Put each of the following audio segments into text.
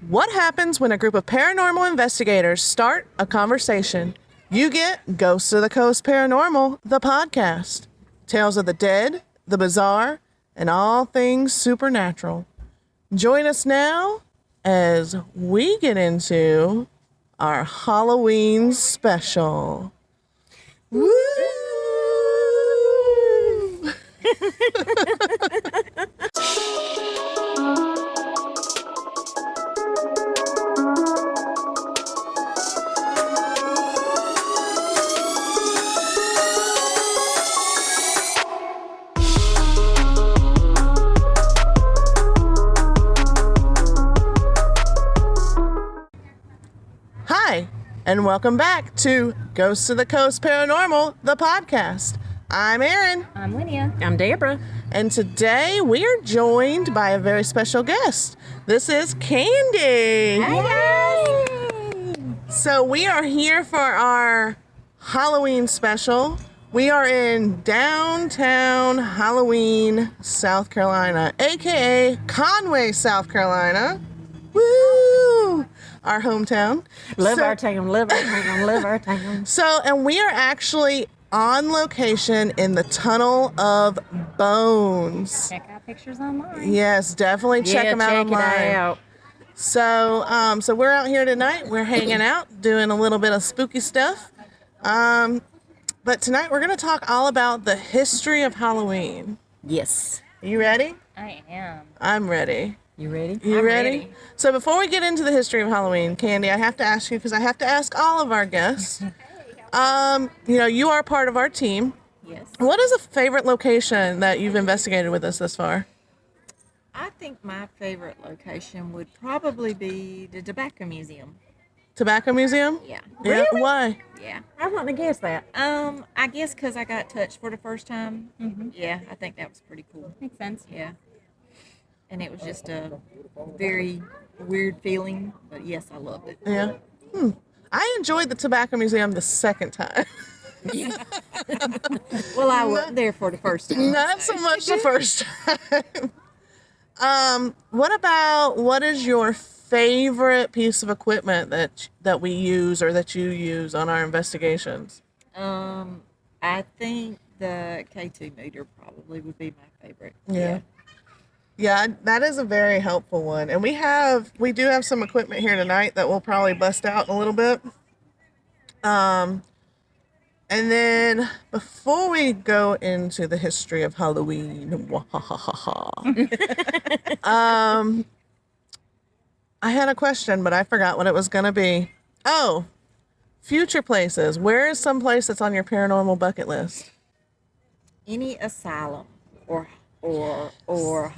What happens when a group of paranormal investigators start a conversation? You get Ghosts of the Coast Paranormal, the podcast. Tales of the dead, the bizarre, and all things supernatural. Join us now as we get into our Halloween special. Woo! Hi, and welcome back to Ghosts of the Coast Paranormal, the podcast. I'm Erin. I'm Lydia. I'm Deborah. And today we are joined by a very special guest. This is Candy. Hi, So we are here for our Halloween special. We are in downtown Halloween, South Carolina, aka Conway, South Carolina. Woo! Our hometown. Love our town, love our town, love our town. And we are actually on location in the Tunnel of Bones. Check out pictures online. Yes, definitely check them out online. It out. So we're out here tonight. We're hanging out, doing a little bit of spooky stuff. But tonight we're going to talk all about the history of Halloween. Yes. You ready? I am. I'm ready. You ready? You I'm ready? ready. So before we get into the history of Halloween, Candy, I have to ask you, because I have to ask all of our guests. You are part of our team. Yes. What is a favorite location that you've investigated with us this far? I think my favorite location would probably be the Tobacco Museum. Tobacco Museum? Yeah. Yeah. Why? Yeah. I wouldn't have guessed that. I guess because I got touched for the first time. Mm-hmm. Yeah, I think that was pretty cool. Makes sense. Yeah. And it was just a very weird feeling, but yes, I loved it. Yeah. I enjoyed the Tobacco Museum the second time. Well, I wasn't there for the first time. Not so much the first time. What is your favorite piece of equipment that we use or that you use on our investigations? I think the K2 meter probably would be my favorite. Yeah. Yeah, that is a very helpful one. And we do have some equipment here tonight that we'll probably bust out in a little bit. And then before we go into the history of Halloween, I had a question, but I forgot what it was going to be. Oh, future places. Where is some place that's on your paranormal bucket list? Any asylum or hospital.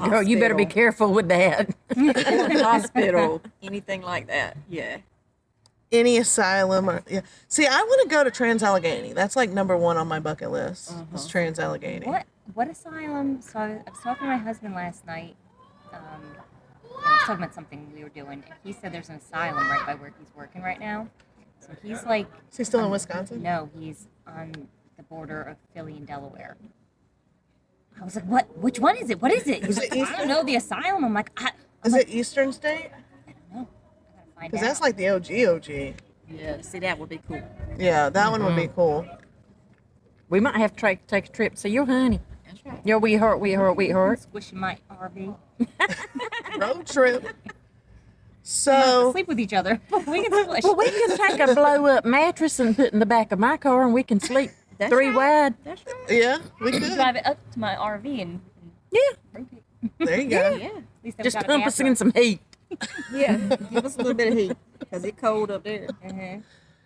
Girl, you better be careful with that. Or hospital, anything like that. Yeah. Any asylum. Yeah. See, I want to go to Trans-Allegheny. That's like number one on my bucket list. Is Trans-Allegheny. What asylum? So I was talking to my husband last night. And I was talking about something we were doing, and he said there's an asylum right by where he's working right now. So he's like. Is he still in Wisconsin? No, he's on the border of Philly and Delaware. I was like, what? Which one is it? What is it? He's like, I don't know, the asylum. I'm like, Is it Eastern State? I don't know. I gotta find Because out. that's like the OG. Yeah. See, that would be cool. Yeah, that one would be cool. We might have to take a trip. See your honey. That's right. Yeah, we hurt. Squishing my RV. Road trip. We don't have So, to sleep with each other. We can squish. Well, we can take a blow-up mattress and put in the back of my car, and we can sleep That's three right. wide. That's right. yeah, we could. drive it up to my RV and Yeah, rotate. There you go. Yeah. At least I've just got a pump us bathroom. in some heat. Yeah. Give us a little bit of heat because it's cold up there. Mhm.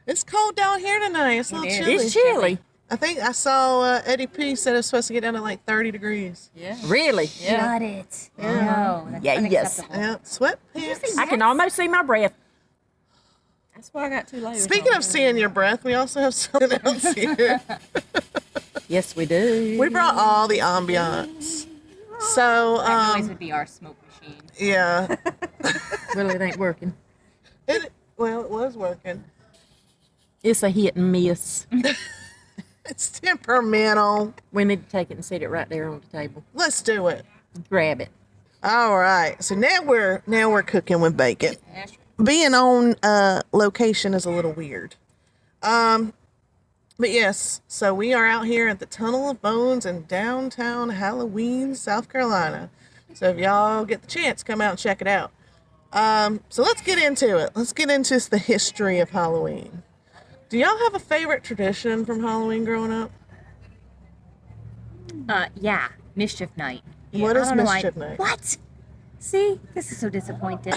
It's cold down here tonight. It's a little is. chilly. It's chilly. I think I saw Eddie P said it's supposed to get down to like 30 degrees. Yeah. Really? Yeah. Got it. Yeah. No, that's Yeah, yes. unacceptable. Yeah, sweatpants. I can almost see my breath. That's why I got 2 layers. Speaking on. of seeing your breath, we also have something else here. Yes, we do. We brought all the ambiance. So, That noise would be our smoke machine. yeah. Well, it ain't working. It was working. It's a hit and miss. It's temperamental. We need to take it and set it right there on the table. Let's do it. Grab it. All right. So now we're cooking with bacon. Being on location is a little weird. But yes, so we are out here at the Tunnel of Bones in downtown Halloween, South Carolina. So if y'all get the chance, come out and check it out. So let's get into it. Let's get into the history of Halloween. Do y'all have a favorite tradition from Halloween growing up? Yeah, Mischief Night. What I is don't know why- Mischief Night? What? See, this is so disappointing.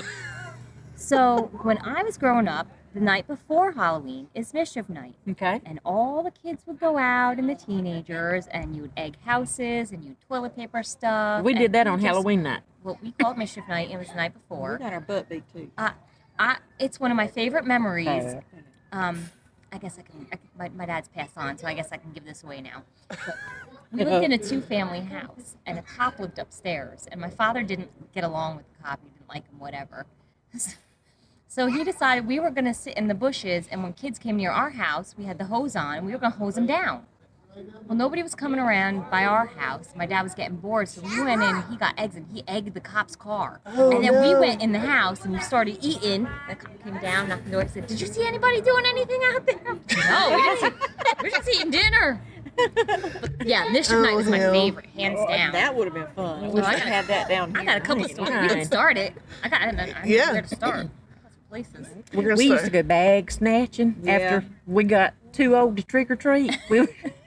So when I was growing up, the night before Halloween is Mischief Night. Okay. And all the kids would go out and the teenagers, and you would egg houses and you'd toilet paper stuff. We did and that you on just- Halloween night. Well, we call it Mischief Night. It was the night We before. got our butt beat too. It's one of my favorite memories. I guess my dad's passed on, so I guess I can give this away now. But we lived in a two-family house, and a cop lived upstairs, and my father didn't get along with the cop. He didn't like him, whatever. So he decided we were going to sit in the bushes, and when kids came near our house, we had the hose on, and we were going to hose them down. Well, nobody was coming around by our house. My dad was getting bored, so we went in, he got eggs, and he egged the cop's car. And then we went in the house, and we started eating. The cop came down, knocked on the door, and said, "Did you see anybody doing anything out there?" No, we didn't see, we're just eating dinner. But yeah, Mischief Night was my hell. favorite, hands down. That would have been fun. I Well, wish I I got- had that down here. I got a couple of stories. We Fine. can start it. I don't know Yeah. where to start. I got some places. We're gonna We start. used to go bag snatching Yeah. after we got too old to trick or treat.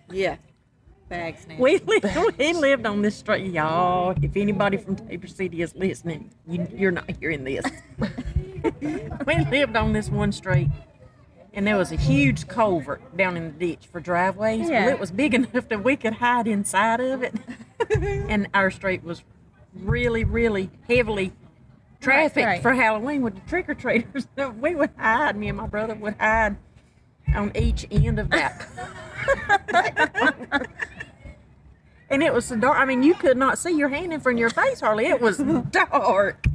Yeah. Bag snatch. We lived on this street, y'all. If anybody from Tabor City is listening, you're not hearing this. We lived on this one street, and there was a huge culvert down in the ditch for driveways. Yeah. Well, it was big enough that we could hide inside of it, and our street was really, really heavily trafficked right. for Halloween with the trick or treaters. So we would hide. Me and my brother would hide on each end of that. And it was so dark. I mean, you could not see your hand in front of your face hardly. It was dark.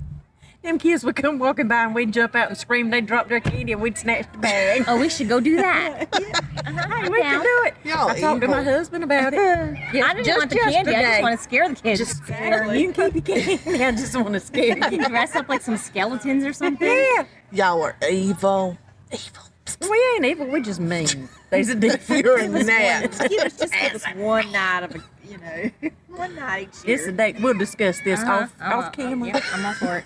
Them kids would come walking by and we'd jump out and scream. They'd drop their candy and we'd snatch the bag. Oh, we should go do that. Hey, we can do it. Y'all I talked to my evil. husband about it. Yeah, I didn't want the candy. I just want to scare the kids. Just scare you. Can keep your candy. I just want to scare you. Dress up like some skeletons or something. Yeah. Y'all are evil. Evil. We ain't evil. We just mean. There's a difference. You're a gnat. Give us just give us one night of one night each year. It's a date. We'll discuss this off camera. Yep, I'm all for it.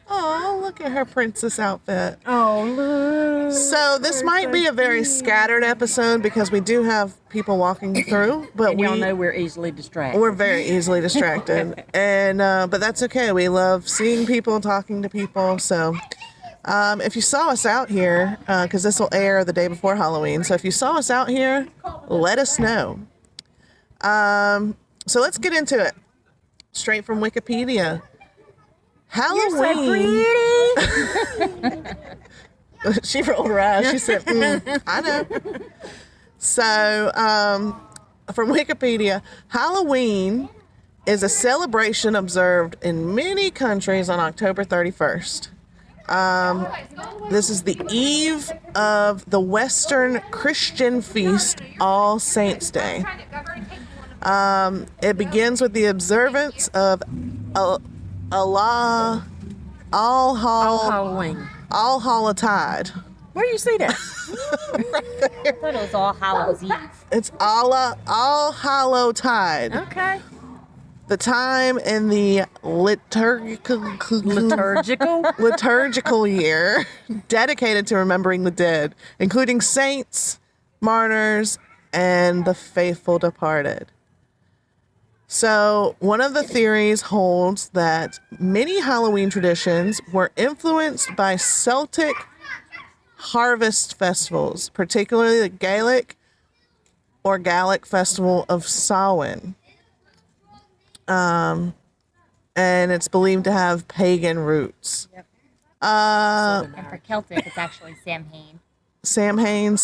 Oh, look at her princess outfit. Oh, look. So this might be a very scattered episode because we do have people walking through, but And y'all know we're easily distracted. we're very easily distracted, and but that's okay. We love seeing people, talking to people. So if you saw us out here, because this will air the day before Halloween, so if you saw us out here, let us know. So let's get into it. Straight from Wikipedia. Halloween. She rolled her eyes. She said, I know. So, from Wikipedia, Halloween is a celebration observed in many countries on October 31st. This is the eve of the Western Christian feast, All Saints' Day. It begins with the observance of All Halloween. Hallowtide. Where you see that? I thought it was All Hallows Eve. It's All Hallowtide. Okay. The time in the liturgical year dedicated to remembering the dead, including saints, martyrs, and the faithful departed. So, one of the theories holds that many Halloween traditions were influenced by Celtic harvest festivals, particularly the Gaelic Festival of Samhain. And it's believed to have pagan roots. And for Celtic, it's actually Samhain. Samhain,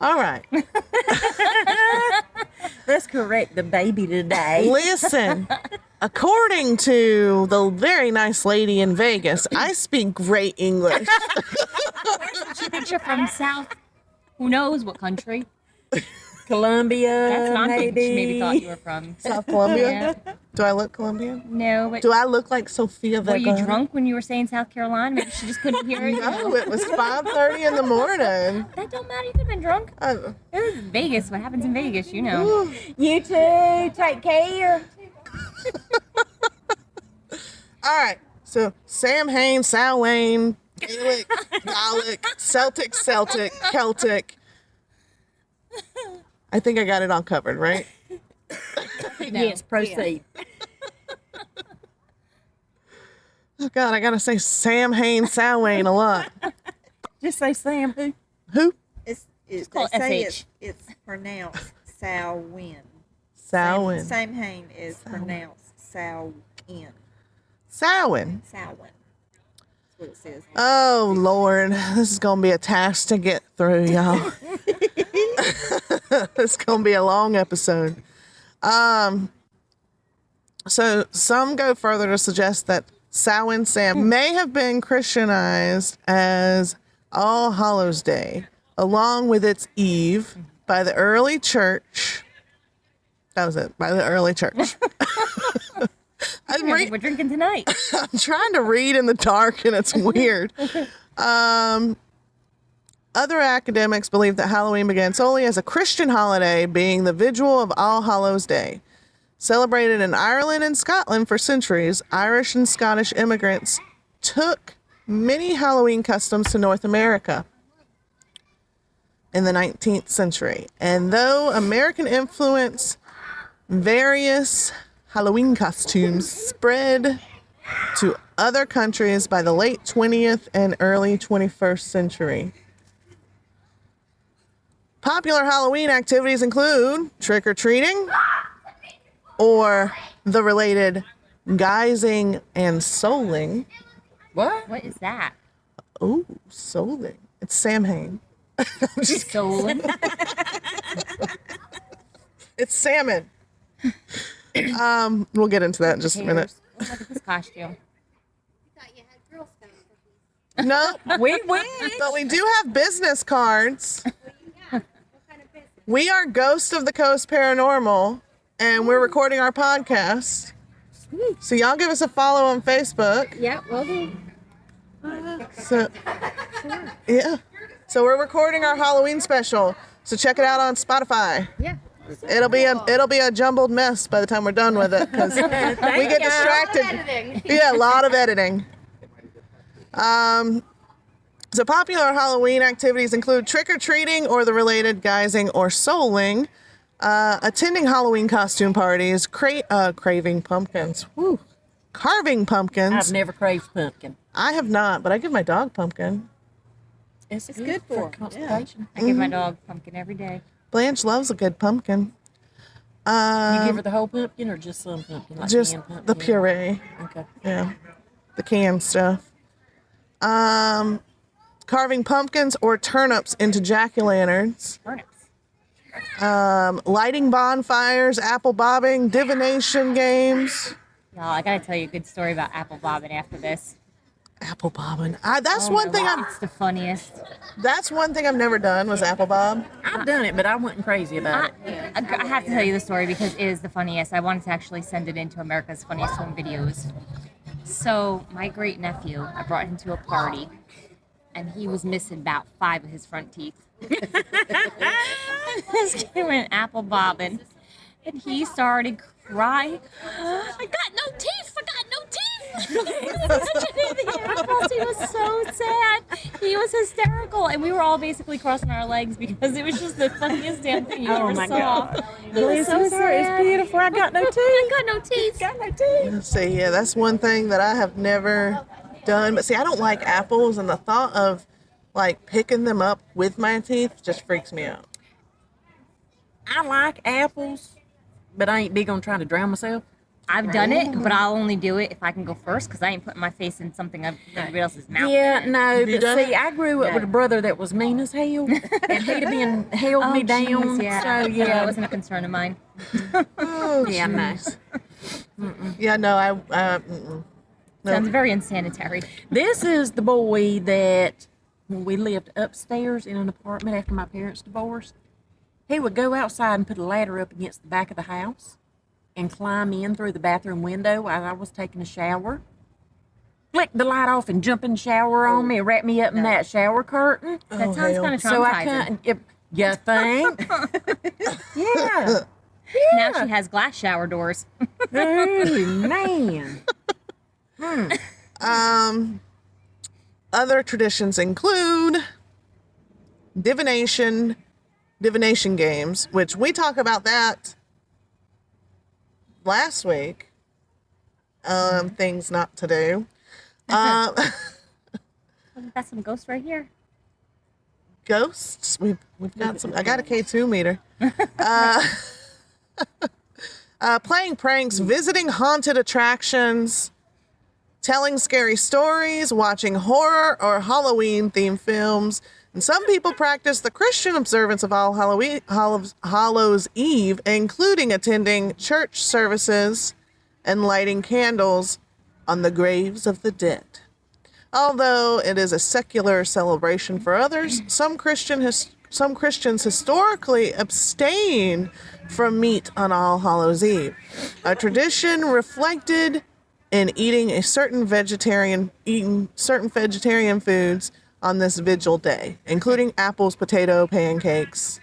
all right. Let's correct the baby today. Listen, according to the very nice lady in Vegas, I speak great English. Picture from South, who knows what country? Columbia, That's what I'm thinking she maybe. maybe thought you were from. South Columbia. Yeah. Do I look Colombian? No, but Do I look like Sophia were Vergara? you drunk when you were saying South Carolina? Maybe she just couldn't hear it. No, it was 5:30 in the morning. That don't matter. You could have been drunk. Oh. It was Vegas. What happens in Vegas, you know. You too. Take care. All right. So Sam Hain, Sal Wayne, Gaelic, Gallic, Celtic, Celtic. I think I got it all covered, right? Yes, proceed. Oh God, I gotta say Sam Hain, Sal Wayne a lot. Just say Sam who? Who? It's called they say SH. it's pronounced Salwin. Salwin. Same Hain is pronounced Salwin. Salwin. Salwin. That's what it says. Oh Lord, this is gonna be a task to get through, y'all. It's gonna be a long episode. So some go further to suggest that Samhain Sam may have been Christianized as All Hallows Day, along with its Eve, by the early church. That was it, by the early church. We're drinking tonight. I'm trying to read in the dark and it's weird. Other academics believe that Halloween began solely as a Christian holiday, being the vigil of All Hallows Day. Celebrated in Ireland and Scotland for centuries, Irish and Scottish immigrants took many Halloween customs to North America in the 19th century. And though American influence, various Halloween costumes spread to other countries by the late 20th and early 21st century. Popular Halloween activities include trick-or-treating, or the related guising and souling. What? What is that? Oh, souling. It's Samhain. Stolen. It's salmon. We'll get into that in just a minute. Look at this costume. No, We wish. but we do have business cards. We are Ghost of the Coast Paranormal, and we're recording our podcast. So y'all give us a follow on Facebook. Yeah, well do. So, yeah. So we're recording our Halloween special. So check it out on Spotify. Yeah. It'll be a jumbled mess by the time we're done with it because we get distracted. Yeah, a lot of editing. So popular Halloween activities include trick-or-treating or the related guising or souling, attending Halloween costume parties, craving pumpkins, carving pumpkins. I've never craved pumpkin. I have not, but I give my dog pumpkin. It's good for 'em, constipation. I give my dog pumpkin every day. Blanche loves a good pumpkin. You give her the whole pumpkin or just some pumpkin? Like Just canned pumpkin? the puree. Okay. Yeah, the canned stuff. Carving pumpkins or turnips into jack-o'-lanterns. Turnips. Lighting bonfires, apple bobbing, divination games. Y'all, I gotta tell you a good story about apple bobbing after this. Apple bobbing. That's one thing It's the funniest. That's one thing I've never done was apple bob. I've done it, but I wasn't crazy about it. I have to tell you the story because it is the funniest. I wanted to actually send it into America's Funniest Home Videos. So my great nephew, I brought him to a party, and he was missing about 5 of his front teeth. This kid went apple bobbing, and he started crying. I got no teeth. I got no teeth. He was such an idiot. He was so sad. He was hysterical, and we were all basically crossing our legs because it was just the funniest damn thing you Oh ever my saw. God. He was so sad. It's beautiful. I got no teeth. I got no teeth. Got no teeth. Let's see, yeah, that's one thing that I have never done. But see, I don't like apples, and the thought of like picking them up with my teeth just freaks me out. I like apples, but I ain't big on trying to drown myself. I've done it, but I'll only do it if I can go first because I ain't putting my face in something of everybody else's mouth. Yeah, no, you but done see, I grew up with a brother that was mean as hell, and he'd have been held me down. Jeez, yeah. So Yeah, that yeah, wasn't a concern of mine. Oh, yeah, no. jeez. Yeah, no, mm-mm. No. Sounds very unsanitary. This is the boy that when we lived upstairs in an apartment after my parents divorced. He would go outside and put a ladder up against the back of the house and climb in through the bathroom window while I was taking a shower. Flick the light off and jump in the shower on me and wrap me up in that shower curtain. That sounds hell. kind of So I traumatizing. can't. You think? Yeah. Now she has glass shower doors. Oh, man. Other traditions include divination games, which we talked about that last week. Things not to do. Got some ghosts right here. Ghosts. We've got some. I got a K2 meter. Playing pranks, visiting haunted attractions, telling scary stories, watching horror or Halloween themed films. And some people practice the Christian observance of All Hallows Eve, including attending church services and lighting candles on the graves of the dead. Although it is a secular celebration for others, some Christians historically abstain from meat on All Hallows Eve, a tradition reflected in eating certain vegetarian foods on this vigil day, including apples, potato pancakes,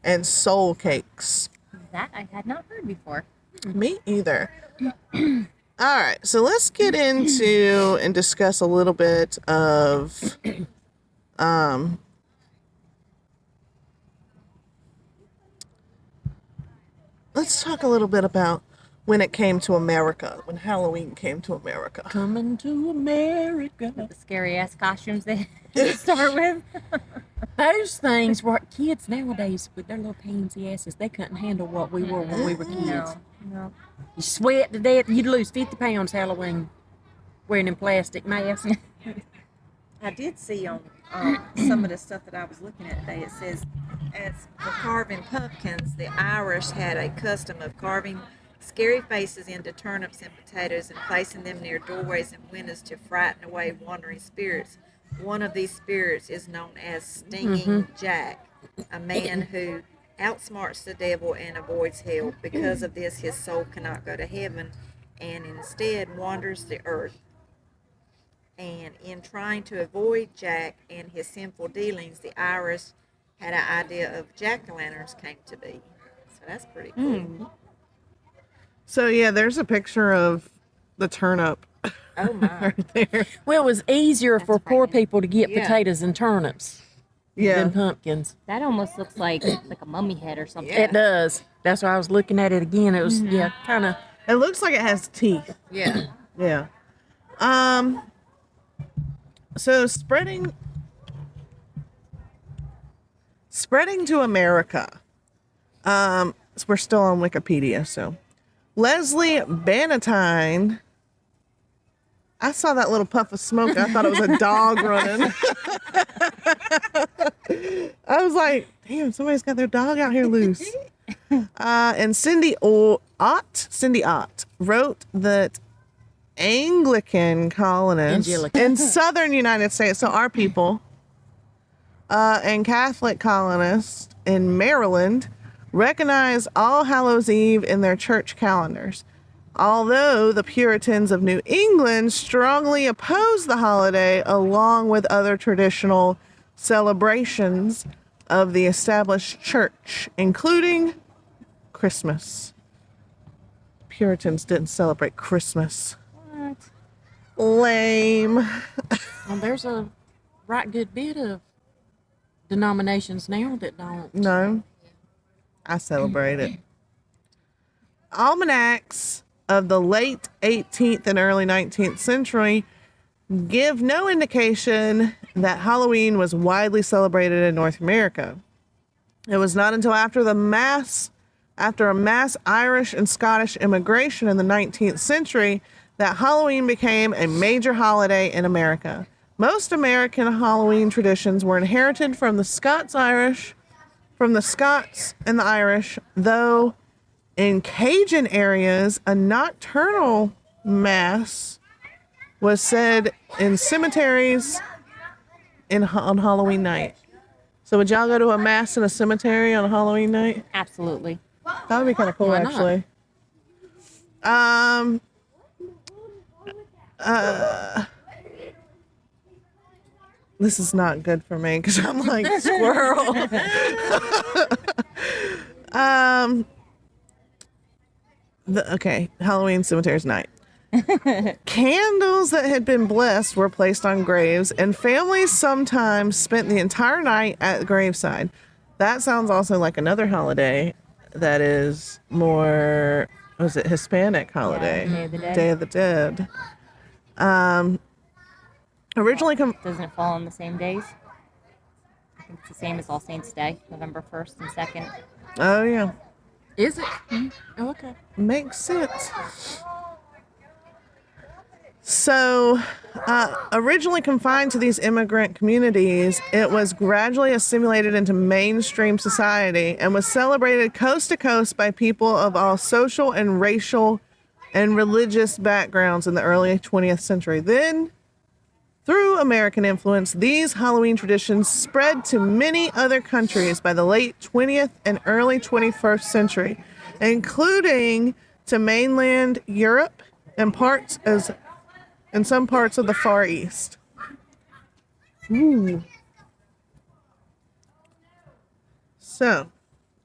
and soul cakes. That I had not heard before. Me either. All right, so let's get into and discuss a little bit of let's talk a little bit about when it came to America, when Halloween came to America. Coming to America. The scary ass costumes they start with. Those things were kids nowadays with their little pansy asses. They couldn't handle what we were when we were kids. No. You sweat to death. You'd lose 50 pounds Halloween wearing them plastic masks. I did see on some of the stuff that I was looking at today, it says, as for carving pumpkins, the Irish had a custom of carving scary faces into turnips and potatoes and placing them near doorways and windows to frighten away wandering spirits. One of these spirits is known as Stinging Jack, a man who outsmarts the devil and avoids hell. Because of this, his soul cannot go to heaven and instead wanders the earth. And in trying to avoid Jack and his sinful dealings, the Irish had an idea of jack-o'-lanterns came to be. So that's pretty cool. So yeah, there's a picture of the turnip Oh my. right there. Well, it was easier for poor people to get Yeah. potatoes and turnips Yeah. than pumpkins. That almost looks like a mummy head or something. Yeah. It does. That's why I was looking at it again. It was, kind of. It looks like it has teeth. Yeah. Yeah. So spreading to America. We're still on Wikipedia, so Leslie Bannatyne. I saw that little puff of smoke. I thought it was a dog running. I was like, damn, somebody's got their dog out here loose. And Cindy Ott wrote that Anglican colonists in southern United States, so our people, and Catholic colonists in Maryland recognize All Hallows Eve in their church calendars. Although the Puritans of New England strongly opposed the holiday along with other traditional celebrations of the established church, including Christmas. Puritans didn't celebrate Christmas. What? Lame. Well, there's a right good bit of denominations now that don't. No, I celebrate it. Almanacs of the late 18th and early 19th century give no indication that Halloween was widely celebrated in North America. It was not until after a mass Irish and Scottish immigration in the 19th century that Halloween became a major holiday in America. Most American Halloween traditions were inherited from the Scots and the Irish, though in Cajun areas, a nocturnal mass was said in cemeteries on Halloween night. So would y'all go to a mass in a cemetery on a Halloween night? Absolutely. That would be kind of cool, Why not? actually. This is not good for me because I'm like squirrel. Okay, Halloween cemetery's night. Candles that had been blessed were placed on graves, and families sometimes spent the entire night at the graveside. That sounds also like another holiday that is more, was it Hispanic holiday? Day of the Dead. Day of the Dead. Originally, Doesn't it fall on the same days? I think it's the same as All Saints Day, November 1st and 2nd. oh yeah, Is it? Oh, okay. makes sense. So, originally confined to these immigrant communities, it was gradually assimilated into mainstream society and was celebrated coast to coast by people of all social and racial and religious backgrounds in the early 20th century. Then, through American influence, these Halloween traditions spread to many other countries by the late 20th and early 21st century, including to mainland Europe and some parts of the Far East. Ooh. So,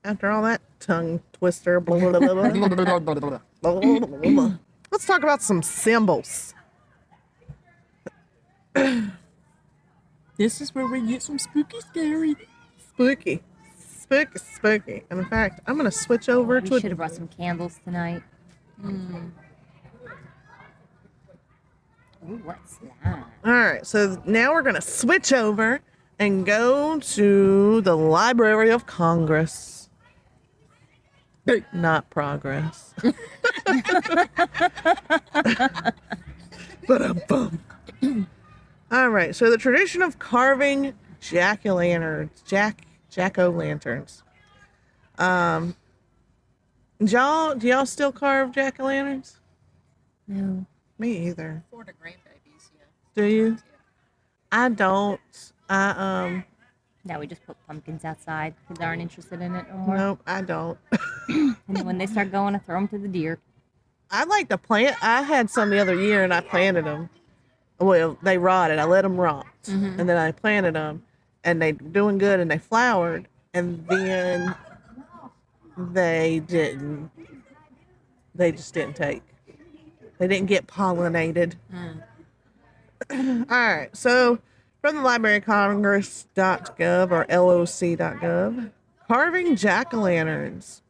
after all that tongue twister, blah, blah, blah, blah, blah, let's talk about some symbols. This is where we get some spooky, scary. Spooky. Spooky, spooky. And in fact, I'm going to switch over We to should have brought some candles tonight. Ooh, what's that? All right, so now we're going to switch over and go to the Library of Congress. Not progress. Ba-dum-bum. All right, so the tradition of carving jack-o'-lanterns. Do y'all still carve jack-o'-lanterns? No. Me either. For the grandbabies, yeah. Do you? I don't. I Now we just put pumpkins outside. Kids aren't interested in it no more. nope, I don't. And then when they start going, I throw them to the deer. I like to plant. I had some the other year and I planted them. Well, they rotted. I let them rot, and then I planted them, and they doing good, and they flowered, and then they didn't. They just didn't take. They didn't get pollinated. All right. So from the Library of Congress.gov or LOC.gov, carving jack-o'-lanterns.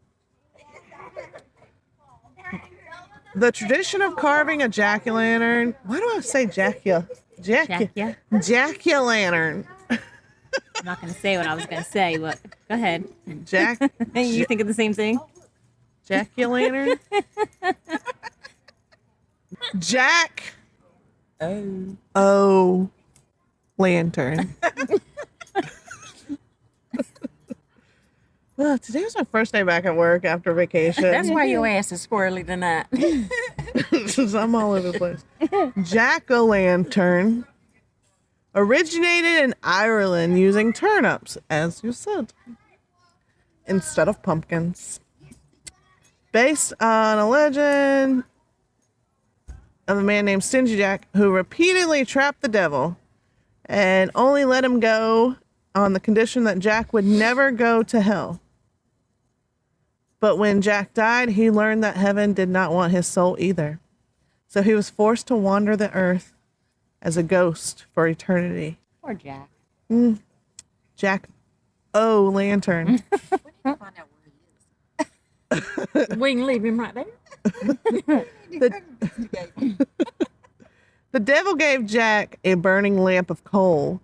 The tradition of carving a jack-o'-lantern. Why do I say jack-o'-lantern? I'm not going to say what I was going to say, but go ahead. You think of the same thing? Jack-o'-lantern? Jack. Oh. Lantern. Well, today was my first day back at work after vacation. That's why your ass is squirrely tonight. I'm all over the place. Jack-o'-lantern originated in Ireland using turnips, as you said, instead of pumpkins. Based on a legend of a man named Stingy Jack who repeatedly trapped the devil and only let him go on the condition that Jack would never go to hell. But when Jack died, he learned that heaven did not want his soul either. So he was forced to wander the earth as a ghost for eternity. Poor Jack. Jack-o'-lantern. We need to find out where he is. We can leave him right there. The devil gave Jack a burning lump of coal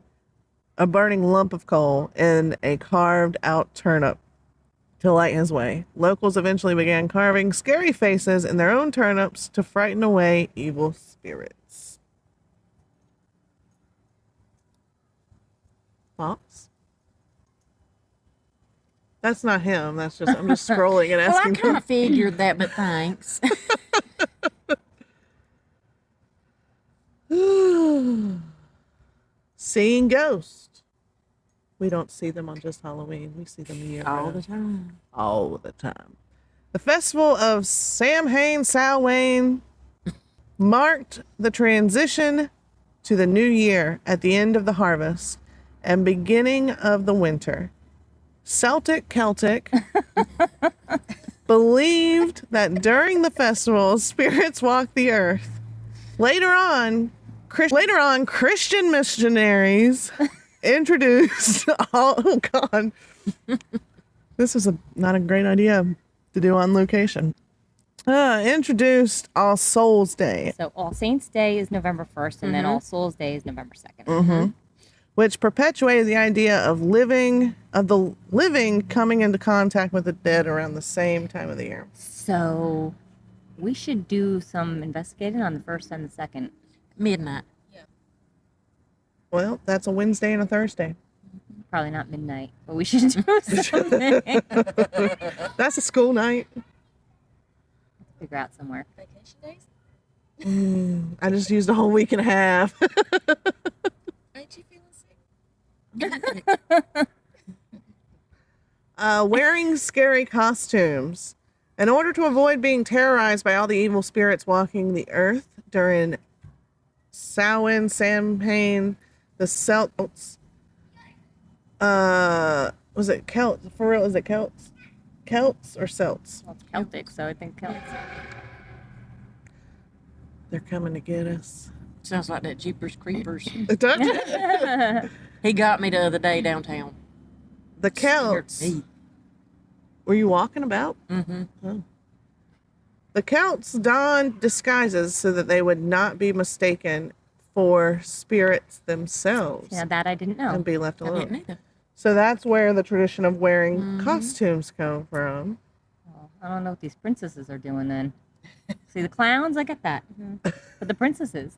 and a carved out turnip to light his way. Locals eventually began carving scary faces in their own turnips to frighten away evil spirits. Thoughts? That's not him. I'm just scrolling and Well, I asking kind of figured that, but thanks. Seeing ghosts. We don't see them on just Halloween. We see them year All round. the time. All the time. The festival of Samhain marked the transition to the new year at the end of the harvest and beginning of the winter. Celtic believed that during the festival, spirits walked the earth. Later on, Christian missionaries introduced oh God. This is not a great idea to do on location. Introduced All Souls Day, So All Saints Day is November 1st, and then All Souls Day is November 2nd. which perpetuated the idea of the living coming into contact with the dead around the same time of the year. So we should do some investigating on the 1st and the 2nd. Midnight. Well, that's a Wednesday and a Thursday. Probably not midnight, but we should do something. That's a school night. Figure out somewhere. Vacation days? I just used a whole week and a half. Ain't you feeling sick? Wearing scary costumes. In order to avoid being terrorized by all the evil spirits walking the earth during Samhain, the Celts, was it Celts? For real, is it Celts? Celts or Celts? Well, it's Celtic, so I think Celts. They're coming to get us. Sounds like that Jeepers Creepers. Doesn't it? He got me the other day downtown. The Celts. Were you walking about? Mm-hmm. Oh. The Celts donned disguises so that they would not be mistaken for spirits themselves Yeah, that I didn't know. and be left I didn't alone. either. So that's where the tradition of wearing costumes come from. Well, I don't know what these princesses are doing then. See, the clowns, I get that. But the princesses.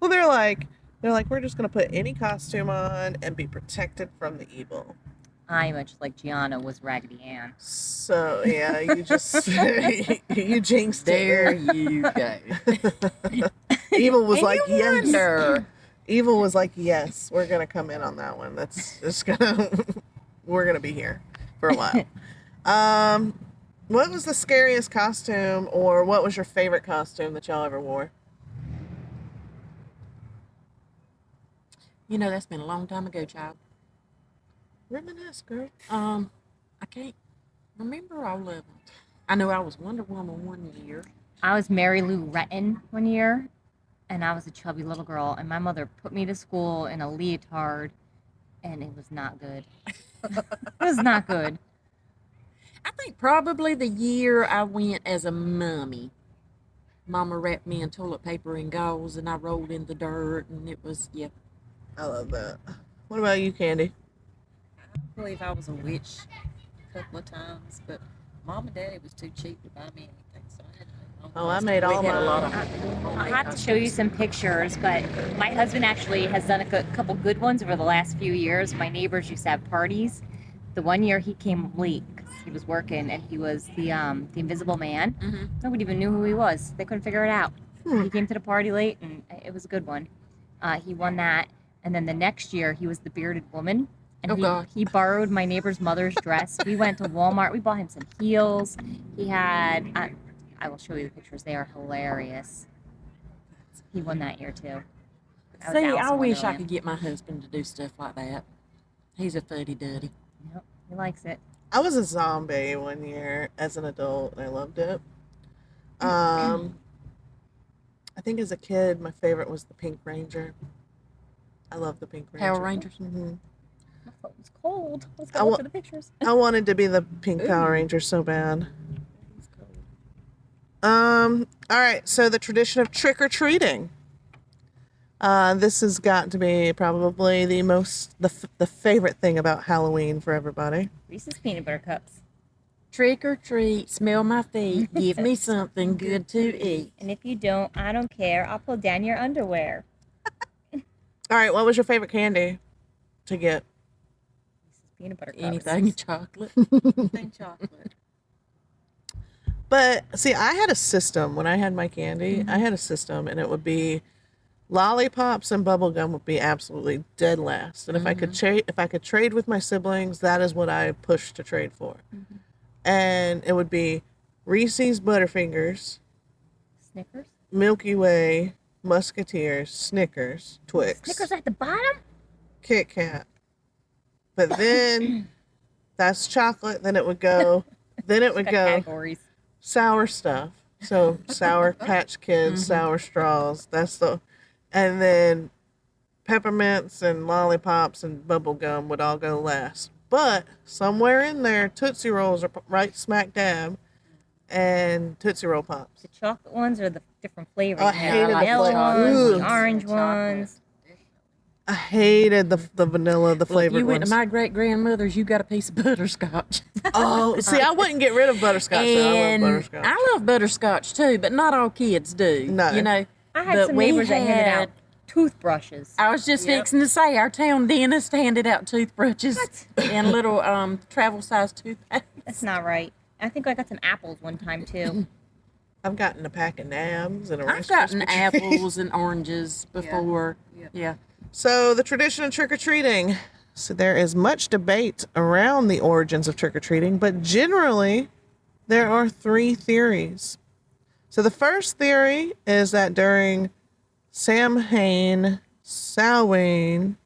Well, they're like, we're just gonna put any costume on and be protected from the evil. I much like Gianna was Raggedy Ann. So yeah, you just you jinxed There it. you go. Evil was And like, you yes. wonder. Evil was like, yes, we're gonna come in on that one. That's just gonna we're gonna be here for a while. What was the scariest costume, or what was your favorite costume that y'all ever wore? You know, that's been a long time ago, child. Reminisce, girl. I can't remember all of them. I know I was Wonder Woman one year. I was Mary Lou Retton one year, and I was a chubby little girl, and my mother put me to school in a leotard, and it was not good. It was not good. I think probably the year I went as a mummy. Mama wrapped me in toilet paper and gauze, and I rolled in the dirt, and it was, yeah. I love that. What about you, Candy? I believe I was a witch a couple of times, but Mom and Daddy was too cheap to buy me anything, so I had to make my own Oh, I costume. made all We had a lot mine. of I'll have to show you some pictures, but my husband actually has done a couple good ones over the last few years. My neighbors used to have parties. The one year he came late because he was working, and he was the Invisible Man. Mhm. Nobody even knew who he was. They couldn't figure it out. He came to the party late, and it was a good one. He won that, and then the next year he was the Bearded Woman. And Oh, God. he borrowed my neighbor's mother's dress. We went to Walmart. We bought him some heels. He had, I will show you the pictures. They are hilarious. He won that year too. That was See, Alice I in wish I Wonderland. could get my husband to do stuff like that. He's a fuddy-duddy. Yep, he likes it. I was a zombie one year as an adult, and I loved it. I think as a kid, my favorite was the Pink Ranger. I love the Pink Ranger. Power Rangers. hmm My phone was cold. Let's I go wa- look at the pictures. I wanted to be the Pink Power Ranger so bad. All right, so the tradition of trick or treating. This has got to be probably the favorite thing about Halloween for everybody. Reese's peanut butter cups. Trick or treat, smell my feet, give me something good to eat. And if you don't, I don't care. I'll pull down your underwear. All right, what was your favorite candy to get? Reese's peanut butter cups. Anything chocolate. Anything chocolate. But see, I had a system when I had my candy. I had a system, and it would be Lollipops and bubblegum would be absolutely dead last. And if I could trade with my siblings, that is what I push to trade for. And it would be Reese's Butterfingers, Snickers. Milky Way, Musketeers, Snickers, Twix, Snickers at the bottom. Kit Kat. But then that's chocolate. Then it would go. Categories. Sour stuff. So Sour Patch Kids, sour straws. And then peppermints and lollipops and bubble gum would all go last. But somewhere in there, Tootsie Rolls are right smack dab, and Tootsie Roll Pops. The chocolate ones or the different flavors? I You have hated the vanilla flavor. ones, Ugh. the orange ones. I hated the vanilla, the Well, if flavored you went ones. to my great grandmother's, you got a piece of butterscotch. Oh, see, I wouldn't get rid of butterscotch. Though. I love And butterscotch. I love butterscotch too, but not all kids do. No. You know, I had but some we neighbors that handed out had- toothbrushes. I was just fixing to say, our town dentist handed out toothbrushes and little travel-sized toothpicks. That's not right. I think I got some apples one time too. I've gotten a pack of nabs and a I've Rice gotten Krispie treat. apples and oranges before. Yeah. So the tradition of trick-or-treating. So there is much debate around the origins of trick-or-treating, but generally there are 3 theories. So the first theory is that during Samhain, Samhain,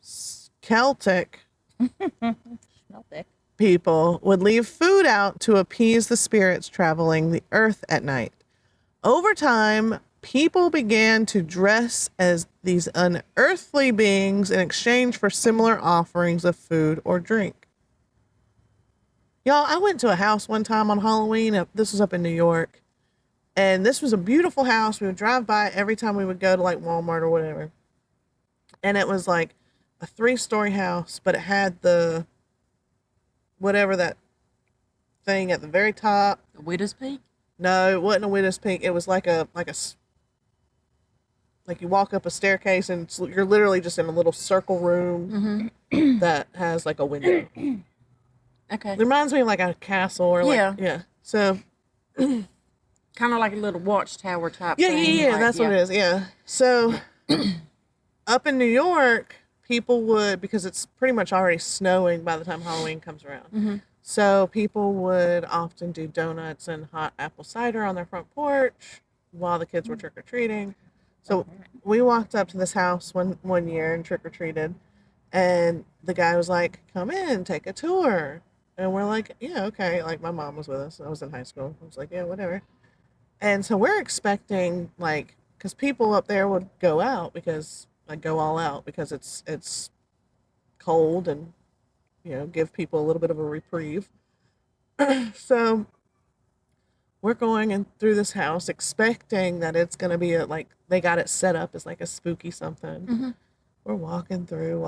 Celtic Smell thick. people would leave food out to appease the spirits traveling the earth at night. Over time, people began to dress as these unearthly beings in exchange for similar offerings of food or drink. Y'all, I went to a house one time on Halloween. This was up in New York. And this was a beautiful house. We would drive by it every time we would go to like Walmart or whatever. And it was like a 3-story house, but it had the whatever that thing at the very top. The Widow's Peak? No, it wasn't a widow's peak. It was like you walk up a staircase and you're literally just in a little circle room that has like a window. Okay. It reminds me of like a castle or like Yeah. So Kind of like a little watchtower type yeah, thing. yeah, like, that's what it is. Yeah. So up in New York, people would, because it's pretty much already snowing by the time Halloween comes around. So people would often do donuts and hot apple cider on their front porch while the kids were trick or treating. So we walked up to this house one year and trick or treated, and the guy was like, "Come in, take a tour." And we're like, "Yeah, okay." Like my mom was with us. I was in high school. I was like, "Yeah, whatever." And so we're expecting like, because people up there would go out because like go all out because it's cold and give people a little bit of a reprieve. So we're going in through this house expecting that it's going to be like they got it set up as like a spooky something. We're walking through.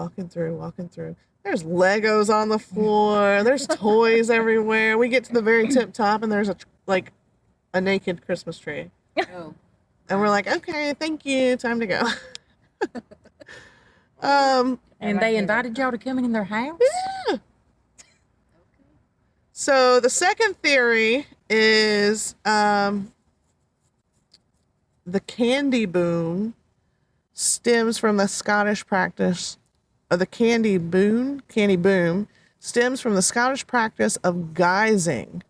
There's Legos on the floor. There's toys everywhere. We get to the very tip top and there's a naked Christmas tree. Oh. And we're like, okay, thank you. Time to go. And they invited y'all to come in their house? So the second theory is the candy boom stems from the Scottish practice, or the candy boom stems from the Scottish practice of guising,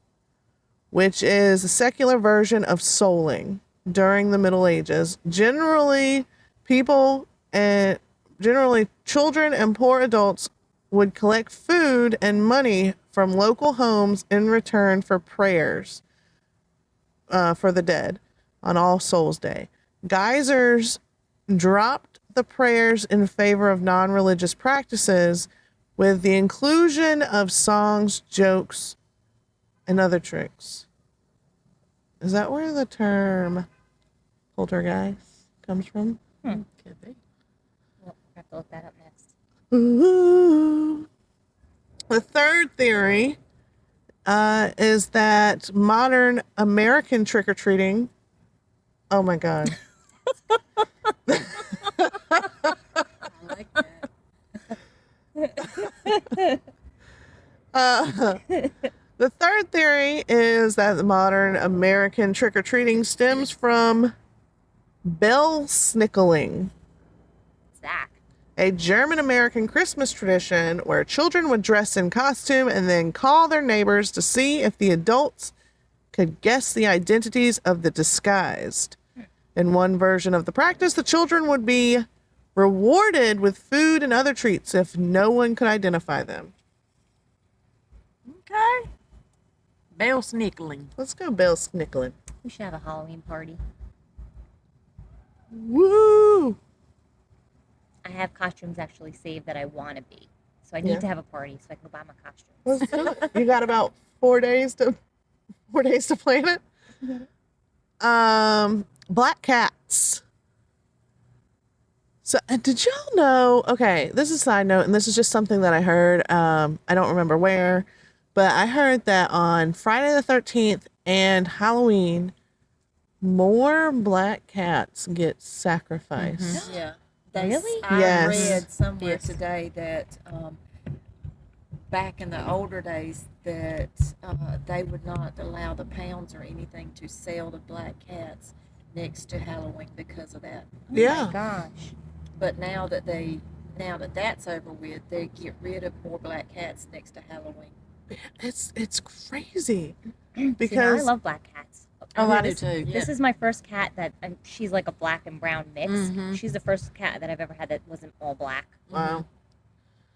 which is a secular version of souling during the Middle Ages. Generally, children and poor adults would collect food and money from local homes in return for prayers for the dead on All Souls Day. Geysers dropped the prayers in favor of non-religious practices with the inclusion of songs, jokes, and other tricks. Is that where the term poltergeist comes from? Could be. Well, I have to look that up next. Ooh. The third theory is that modern American trick-or-treating. Oh my God. I like that. The third theory is that the modern American trick-or-treating stems from Belsnickeling, Zach. a German-American Christmas tradition where children would dress in costume and then call their neighbors to see if the adults could guess the identities of the disguised. In one version of the practice, the children would be rewarded with food and other treats if no one could identify them. Okay. Bell snickling. Let's go Belsnickeling. We should have a Halloween party. Woo! I have costumes actually saved that I want to be. So I need to have a party so I can go buy my costumes. Let's do it. You got about 4 days to plan it. Black cats. So did y'all know? Okay, this is a side note, and this is just something that I heard. I don't remember where, but I heard that on Friday the 13th and Halloween, more black cats get sacrificed. Yeah. Really? I Yes. read somewhere Yes. today that back in the older days that they would not allow the pounds or anything to sell the black cats next to Halloween because of that. Yeah. Gosh. But now that that's over with, they get rid of more black cats next to Halloween. It's crazy See, now I because love black cats. Oh, I do This- too. This is my first cat that she's like a black and brown mix. Mhm. She's the first cat that I've ever had that wasn't all black. wow.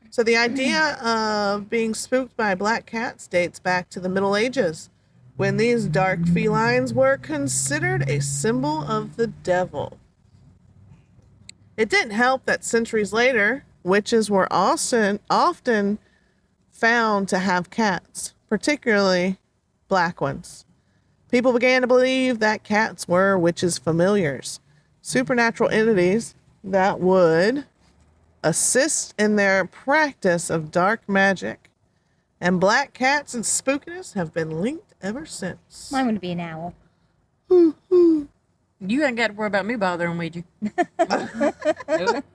So the idea of being spooked by black cats dates back to the Middle Ages, when these dark felines were considered a symbol of the devil. It didn't help that centuries later, witches were often found to have cats, particularly black ones. People began to believe that cats were witches' familiars, supernatural entities that would assist in their practice of dark magic. And black cats and spookiness have been linked ever since. Mine would be an owl. You ain't got to worry about me bothering with you. Nope.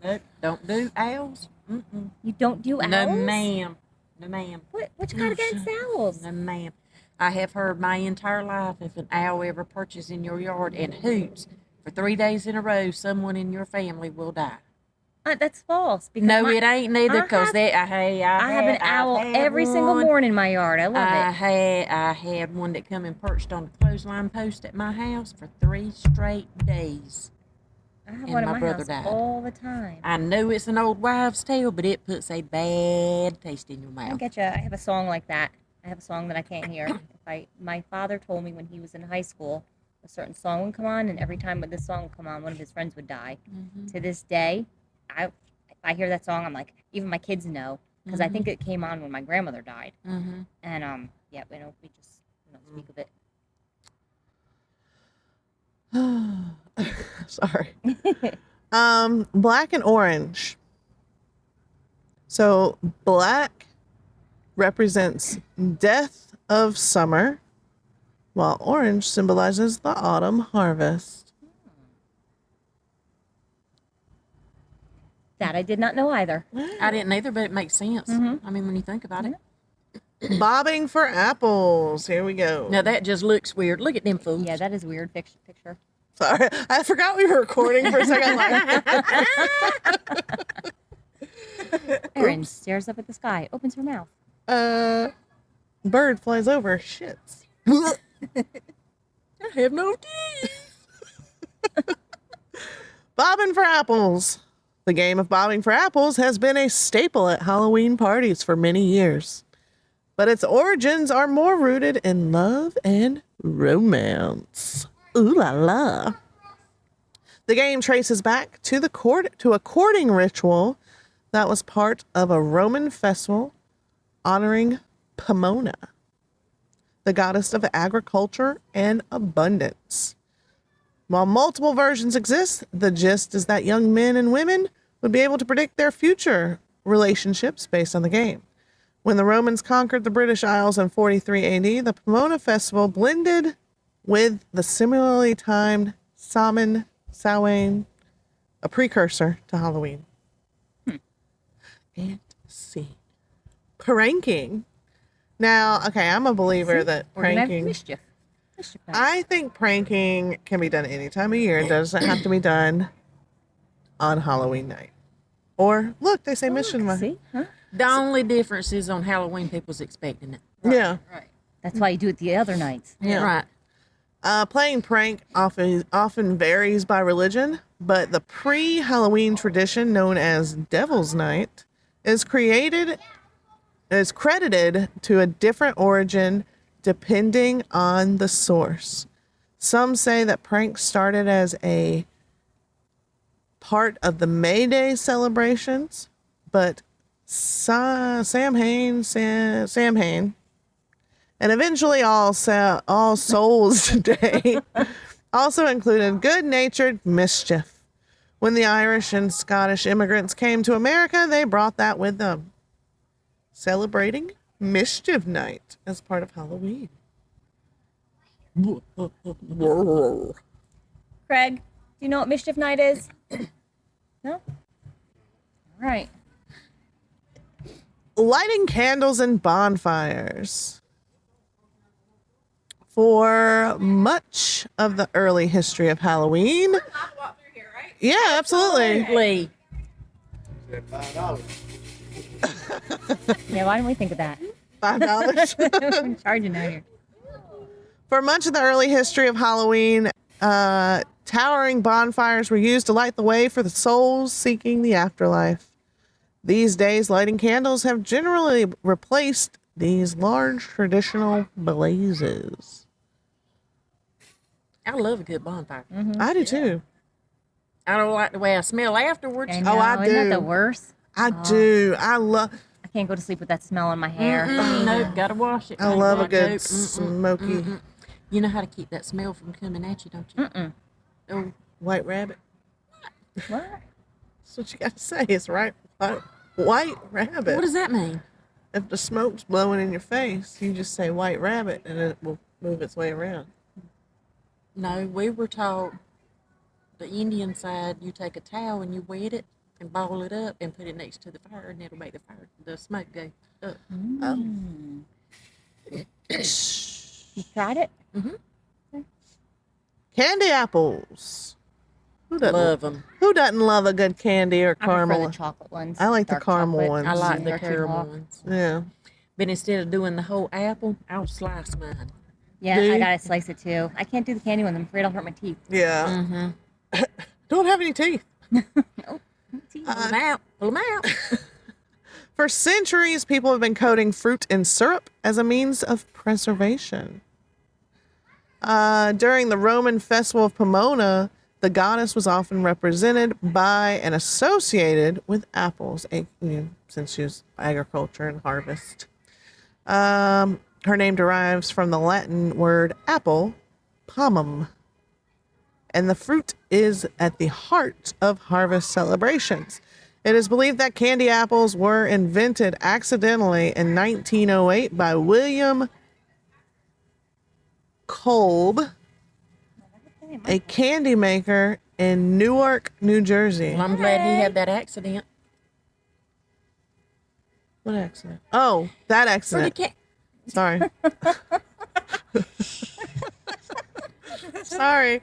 Nope. Don't do owls. Mm-mm. You don't do owls? No, ma'am. No, ma'am. What you got against owls? No, ma'am. I have heard my entire life if an owl ever perches in your yard and hoots for 3 days in a row, someone in your family will die. That's false. Because No, it ain't neither, I because have- I I have an owl every single one. morning in my yard. I love it. I had one that come and perched on the clothesline post at my house for 3 straight days. I have and one in my my brother house died. all the time. I know it's an old wives' tale, but it puts a bad taste in your I mouth. get you. I have a song like that. I have a song that I can't hear. My father told me when he was in high school, a certain song would come on, and every time this song would come on, one of his friends would die. To this day, if I hear that song, I'm like, even my kids know, because I think it came on when my grandmother died. Mm-hmm. And yeah, we just don't speak of it. Sorry. Black and orange. So black represents death of summer, while orange symbolizes the autumn harvest. That I did not know either. I didn't either, but it makes sense. I mean, when you think about it. Bobbing for apples. Here we go. Now, that just looks weird. Look at them fools. Yeah, that is weird picture. Sorry, I forgot we were recording for a second. Erin stares up at the sky, opens her mouth. Bird flies over, shits. I have no teeth. Bobbing for apples. The game of bobbing for apples has been a staple at Halloween parties for many years, but its origins are more rooted in love and romance. Ooh la la. The game traces back to a courting ritual that was part of a Roman festival honoring Pomona, the goddess of agriculture and abundance. While multiple versions exist, the gist is that young men and women would be able to predict their future relationships based on the game. When the Romans conquered the British Isles in 43 AD, the Pomona festival blended with the similarly timed Samhain, a precursor to Halloween. And see. Pranking. Now, okay, I'm a believer that We're gonna have pranking. mischief. Mischief night. I think pranking can be done any time of year. It doesn't have to be done on Halloween night. Or, look, they say Mischief Night. See? Huh? The only difference is on Halloween, people's expecting it. Yeah. Right. That's why you do it the other nights. Right. Playing prank often varies by religion, but the pre-Halloween tradition known as Devil's Night is credited to a different origin depending on the source. Some say that pranks started as a part of the May Day celebrations, but Sam Hain, and eventually All Souls Day also included good-natured mischief. When the Irish and Scottish immigrants came to America, they brought that with them, celebrating Mischief Night as part of Halloween. Craig, do you know what Mischief Night is? No? All right. Lighting candles and bonfires. For much of the early history of Halloween. Yeah, absolutely. Lee. Yeah, why didn't we think of that? $5. I'm charging out here. For much of the early history of Halloween, towering bonfires were used to light the way for the souls seeking the afterlife. These days, lighting candles have generally replaced these large traditional blazes. I love a good bonfire. I do too. I don't like the way I smell afterwards. I know, I isn't that do. the worst? I do. I love. I can't go to sleep with that smell in my hair. Nope, gotta wash it. I love a good Nope. smoky You know how to keep that smell from coming at you, don't you? Oh, white rabbit. What? That's what you got to say. It's right. White rabbit. what does that mean? If the smoke's blowing in your face, you just say white rabbit, and it will move its way around. No, we were taught the Indian side, you take a towel and you wet it and ball it up and put it next to the fire, and it'll make the smoke go up. Oh. You tried it? Candy apples. Who doesn't Love them. Who doesn't love a good candy or I prefer caramel? the chocolate ones. I like the dark caramel chocolate. ones. I like the They're too caramel hot. ones. Yeah. But instead of doing the whole apple, I'll slice mine. Yeah, Do I you? gotta slice it too. I can't do the candy ones. I'm afraid I'll hurt my teeth. Yeah. Don't have any teeth. Teeth. Pull them out. Pull them out. For centuries, people have been coating fruit in syrup as a means of preservation. During the Roman festival of Pomona, the goddess was often represented by and associated with apples, since she was agriculture and harvest. Her name derives from the Latin word apple, pomum, and the fruit is at the heart of harvest celebrations. It is believed that candy apples were invented accidentally in 1908 by William Kolb, a candy maker in Newark, New Jersey. Well, I'm glad he had that accident. What accident? Oh, that For the accident. cat. Sorry. Sorry.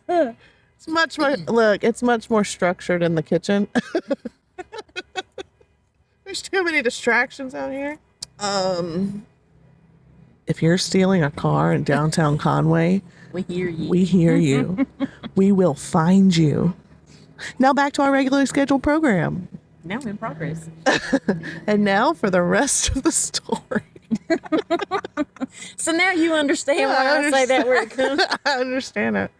It's much more, look, it's much more structured in the kitchen. There's too many distractions out here. If you're stealing a car in downtown Conway, We hear you. we hear you. We will find you. Now back to our regularly scheduled program. Now in progress. And now for the rest of the story. So now you understand why I say that where it comes. I understand it.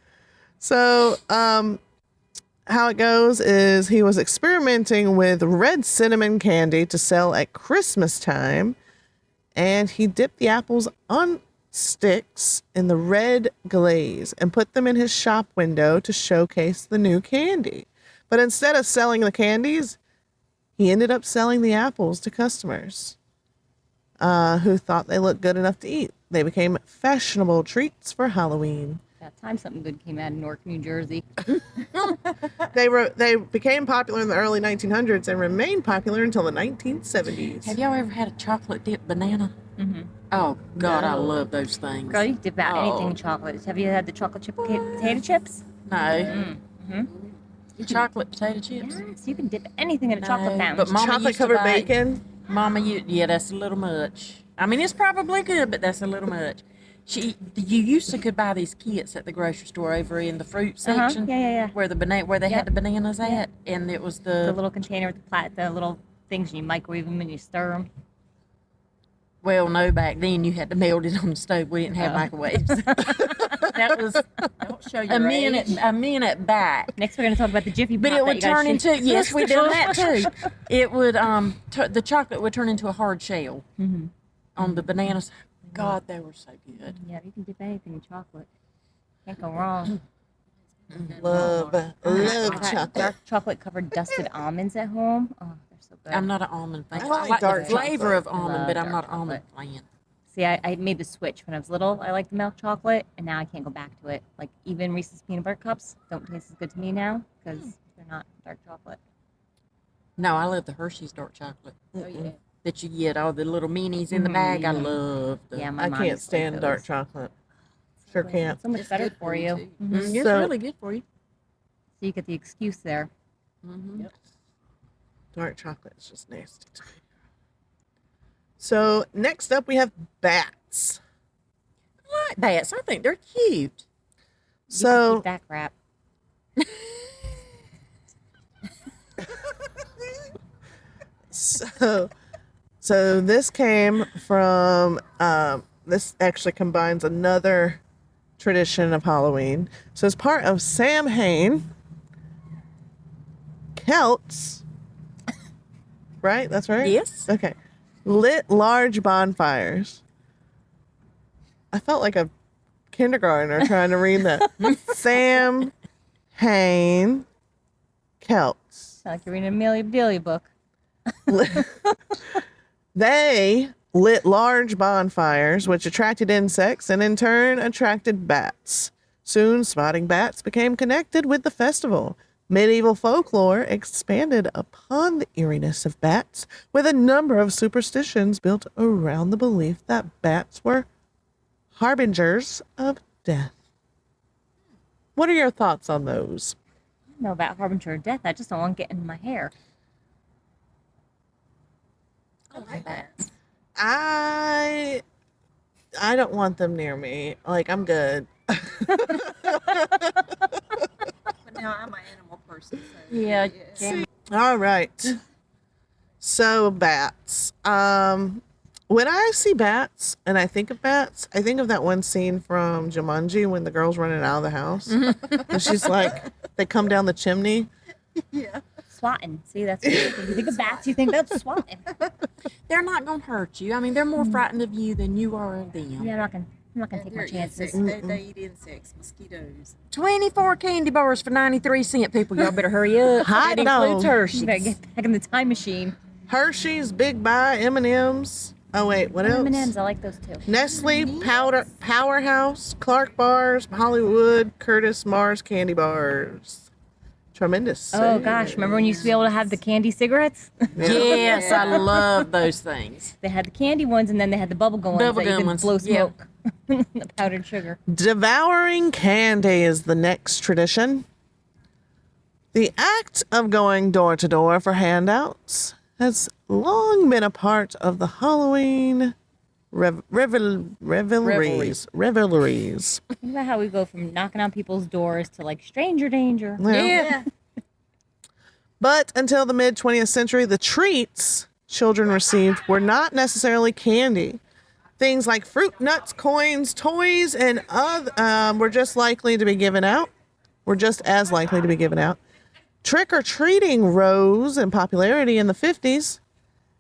So, how it goes is he was experimenting with red cinnamon candy to sell at Christmas time, and he dipped the apples on sticks in the red glaze and put them in his shop window to showcase the new candy. But instead of selling the candies, he ended up selling the apples to customers who thought they looked good enough to eat. They became fashionable treats for Halloween. That time something good came out of Newark, New Jersey. They became popular in the early 1900s and remained popular until the 1970s. Have y'all ever had a chocolate dipped banana? Oh God, I love those things. Girl, you can dip out anything Oh. in chocolate. Have you had the chocolate chip potato chips? No. Chocolate potato chips. Yes, you can dip anything in a chocolate No, fountain. but Mama Chocolate used to covered buy- bacon. Mama, yeah, that's a little much. I mean, it's probably good, but that's a little much. You used to could buy these kits at the grocery store over in the fruit section. Yeah. Where they had the bananas at, and it was The little container with the little things you microwave them and you stir them. Well, no, back then you had to melt it on the stove. We didn't have microwaves. That was Don't show your a minute back. Next, we're going to talk about the Jiffy Pop. But it that would you gotta turn shake. into yes, we done that too. It would the chocolate would turn into a hard shell on the bananas. God, they were so good. Yeah, you can dip anything in chocolate. Can't go wrong. Love I got chocolate. dark chocolate covered dusted almonds at home. Oh, they're so good. I'm not an almond fan. I like the dark flavor chocolate. of almond, Love but I'm dark not an almond fan. See, I made the switch when I was little. I liked the milk chocolate, and now I can't go back to it. Like, even Reese's peanut butter cups don't taste as good to me now because they're not dark chocolate. No, I love the Hershey's dark chocolate. Oh, yeah. That you get all the little minis in the bag. I love them. Yeah, my I mom can't used to like stand dark those. chocolate. Sure can't. So much It's better good for you. too. It's So- really good for you. So you get the excuse there. Dark chocolate is just nasty to me. So next up we have bats. I like bats. I think they're cute. So Eat that crap. so this came from this actually combines another tradition of Halloween. So as part of Samhain, Celts, right? That's right? Yes. Okay. Lit large bonfires. I felt like a kindergartner trying to read that. Samhain Celts. Sound like you're reading an Amelia Bedelia book. They lit large bonfires, which attracted insects and in turn attracted bats. Soon, spotting bats became connected with the festival. Medieval folklore expanded upon the eeriness of bats, with a number of superstitions built around the belief that bats were harbingers of death. What are your thoughts on those? I don't know about harbinger of death. I just don't want to get in my hair. I like bats. I don't want them near me. Like, I'm good. But now I'm an animal person. So Yeah. All right. So bats. When I see bats and I think of bats, I think of that one scene from Jumanji when the girl's running out of the house. And she's like, they come down the chimney. Yeah. Swatting. See, that's what you think. You think of bats, you think that's swatting. They're not going to hurt you. I mean, they're more frightened of you than you are of them. Yeah, I'm not gonna take my They're chances. insects. They eat insects, mosquitoes. 24 candy bars for 93 cents, people. Y'all better hurry up. Hot That includes dogs. Hershey's. You better get back in the time machine. Hershey's, Big Buy, M&M's. Oh, wait, what else? M&Ms, I like those too. Nestle, Powerhouse, Clark Bars, Hollywood, Curtis, Mars Candy Bars. Tremendous. Oh gosh, remember when you used to be able to have the candy cigarettes? Yes, I love those things. They had the candy ones and then they had the bubblegum ones that you Bubblegum could ones, blow yeah. smoke. The powdered sugar. Devouring candy is the next tradition. The act of going door to door for handouts has long been a part of the Halloween revelries. Think about how we go from knocking on people's doors to like stranger danger. Yeah. But until the mid 20th century, the treats children received were not necessarily candy. Things like fruit, nuts, coins, toys, and other were just likely to be given out. Were just as likely to be given out. Trick or treating rose in popularity in the 50s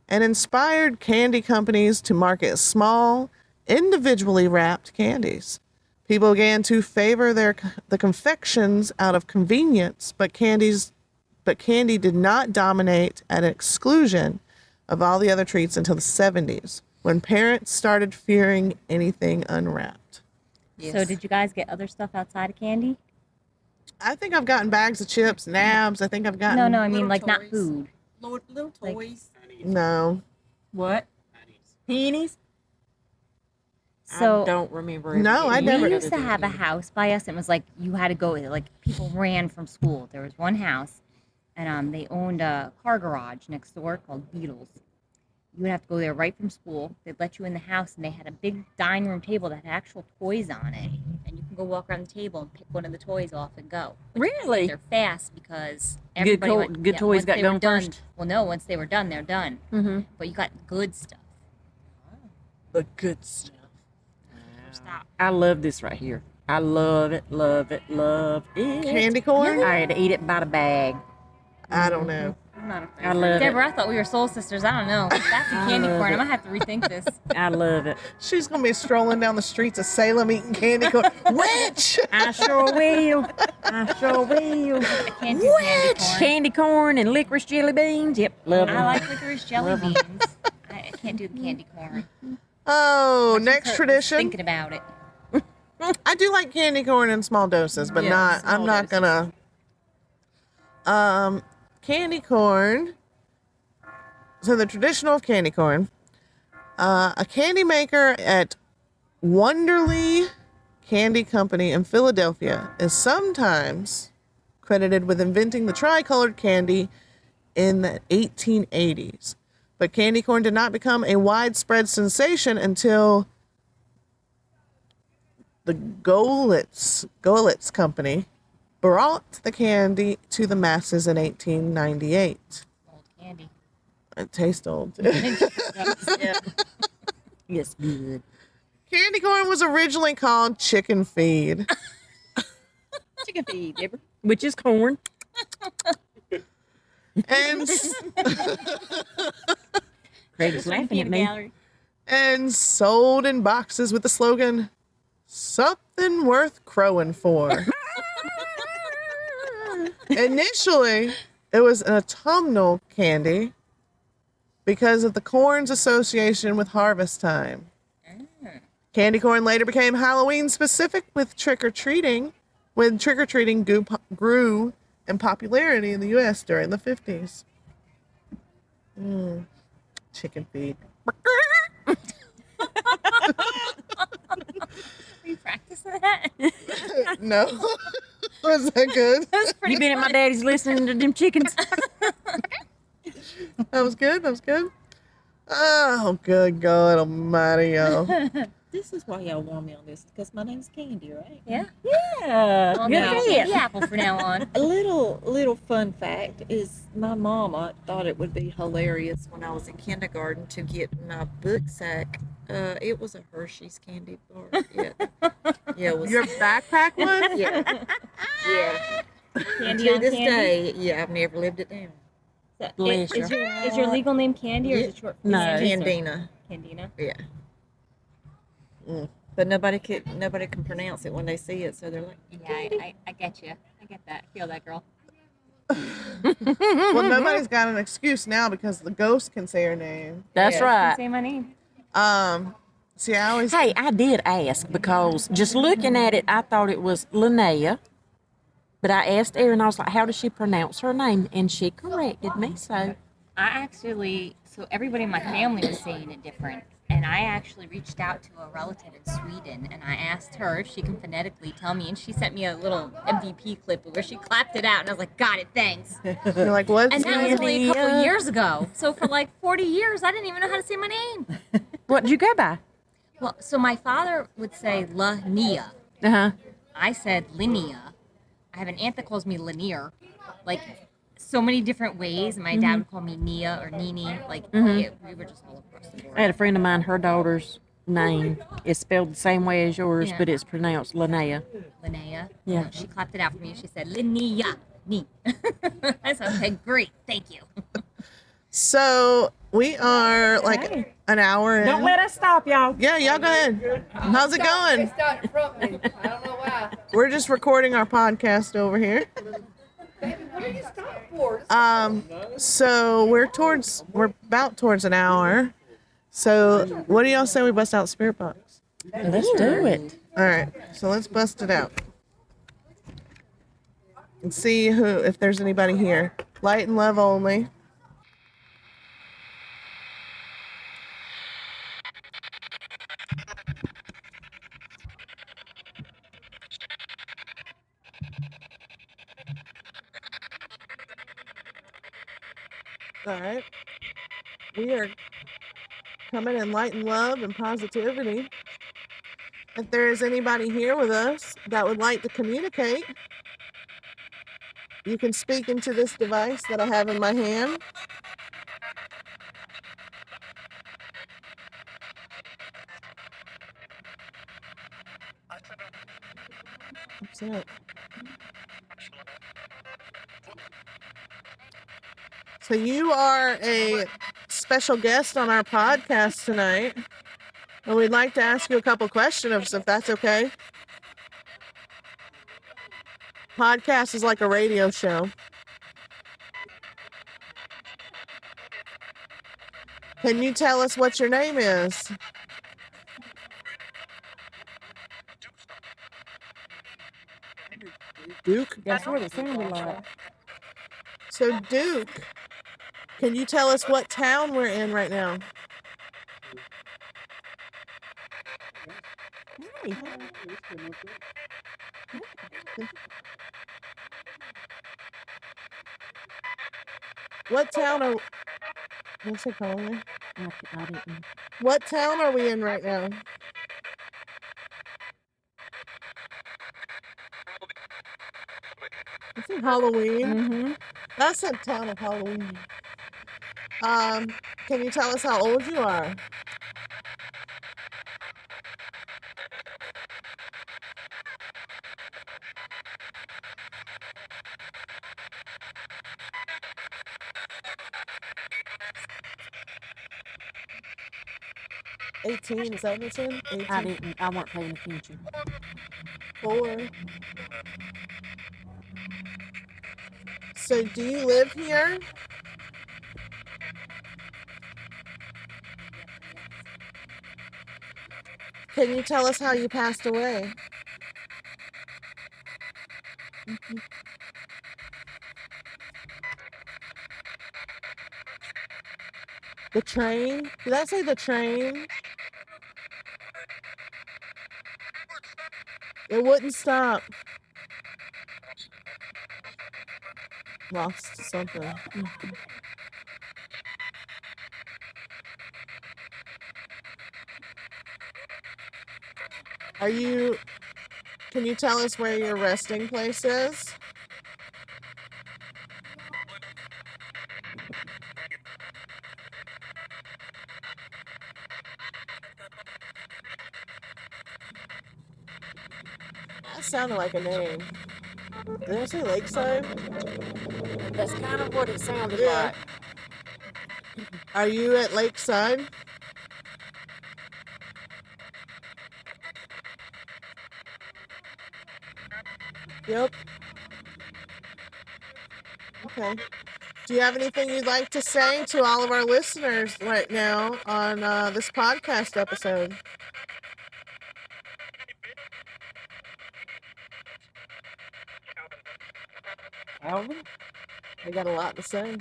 and inspired candy companies to market small, individually wrapped candies. People began to favor the confections out of convenience, but candy did not dominate at exclusion of all the other treats until the 70s, when parents started fearing anything unwrapped. Yes. So did you guys get other stuff outside of candy? I think I've gotten bags of chips, nabs. I think I've gotten... No, I mean Little like not toys. food. Little Like- toys. No. What? Pennies? So I don't remember. ever No, I getting never- we any used to other have a than house by us, and it was like you had to go. Like people ran from school. There was one house, and they owned a car garage next door called Beatles. You would have to go there right from school. They'd let you in the house, and they had a big dining room table that had actual toys on it, and you can go walk around the table and pick one of the toys off and go. But you have to get Really? They're fast because Good everybody co- went- good yeah, toys once got they were going done- first? Well, no, once they were done, they're done. Mm-hmm. But you got good stuff. The good stuff. Stop. I love this right here. I love it, love it, love it. Candy corn? I had to eat it by the bag. I don't know. I'm not a fan. I love Deborah, I thought we were soul sisters. I don't know. That's a candy love corn. it. I'm gonna have to rethink this. it. I love it. She's gonna be strolling down the streets of Salem eating candy corn. Witch! I sure will. I sure will. I can't do candy corn. Candy corn and licorice jelly beans. Yep, love I them. like licorice jelly beans. I can't do the candy corn. Oh, My next tooth hurt just tradition. Thinking about it. I do like candy corn in small doses, but Yeah, not. small I'm not doses. gonna. Candy corn. So the traditional of candy corn. A candy maker at Wonderly Candy Company in Philadelphia is sometimes credited with inventing the tricolored candy in the 1880s. But candy corn did not become a widespread sensation until the Goelitz Company brought the candy to the masses in 1898. Old candy. It tastes old. Yes, good. Candy corn was originally called chicken feed. Chicken feed, Deborah. Which is corn. and, Craig's laughing at me. Gallery. and sold in boxes with the slogan, "Something worth crowing for." Initially, it was an autumnal candy because of the corn's association with harvest time. Candy corn later became Halloween specific with trick-or-treating, when trick-or-treating grew in popularity in the U.S. during the 50s. Chicken feed. Are you practicing that? No. Was that good? That's pretty You been at my daddy's listening to them chickens? That was good. That was good. Oh, good God Almighty, yo. This is why y'all want me on this, because my name's Candy, right? Yeah. Yeah. Well, Good now for candy you. apple for now on. A little fun fact is my mama thought it would be hilarious when I was in kindergarten to get my book sack. It was a Hershey's candy bar. Yeah, yeah, it was. Your backpack one? Yeah, yeah. Candy To on this candy. day, yeah, I've never lived it down. Bless Is you. your legal name Candy or is it short for No. Candy? Candina. Candina. Yeah. But nobody can pronounce it when they see it, so they're like, Yeah, I get you. I get that. I feel that, girl. Well, nobody's got an excuse now because the ghost can say her name. That's Yeah. right. Say my name. See, I always. Hey, I did ask because just looking at it, I thought it was Linnea. But I asked Erin, I was like, how does she pronounce her name? And she corrected me. So, So everybody in my family was saying it different. And I actually reached out to a relative in Sweden and I asked her if she can phonetically tell me. And she sent me a little MVP clip where she clapped it out. And I was like, got it, thanks. You're like, what's And that was only a couple Lydia. years ago. So for like 40 years, I didn't even know how to say my name. what did you go by? Well, so my father would say La Nia. Uh huh. I said Linnea. I have an aunt that calls me Lanier. Like, so many different ways. My dad would call me Nia or Nini. Like, we were just all across the I board. had a friend of mine, her daughter's name is spelled the same way as yours, Yeah. but it's pronounced Linnea. Linnea. Yeah. She clapped it out for me. She said, Linnea. Ni. I said, okay, great. Thank you. So we are like an hour in. Don't let us stop, y'all. Yeah, y'all go ahead. How's it going? starting from me. I don't know why. We're just recording our podcast over here. Baby, what are you stopping for? So we're about towards an hour. So what do y'all say we bust out Spirit Box? Let's do it. All right, so let's bust it out and see if there's anybody here. Light and love only. All right. We are coming in light and love and positivity. If there is anybody here with us that would like to communicate, you can speak into this device that I have in my hand. What's that? So you are a special guest on our podcast tonight, and we'd like to ask you a couple questions if that's okay. Podcast is like a radio show. Can you tell us what your name is? Duke? That's what it sounded like. So Duke, can you tell us what town we're in right now? Hey. What town are... What's it calling me? I didn't. What town are we in right now? It's in Halloween. Mm-hmm. That's a town of Halloween. Can you tell us how old you are? $18, is that what it's in? 18? I didn't. I weren't paying attention. 4. So do you live here? Can you tell us how you passed away? The train? Did I say the train? It wouldn't stop. Lost something. Can you tell us where your resting place is? That sounded like a name. Did I say Lakeside? That's kind of what it sounded Yeah. like. Are you at Lakeside? Yep. Okay. Do you have anything you'd like to say to all of our listeners right now on this podcast episode? Alvin? I got a lot to say.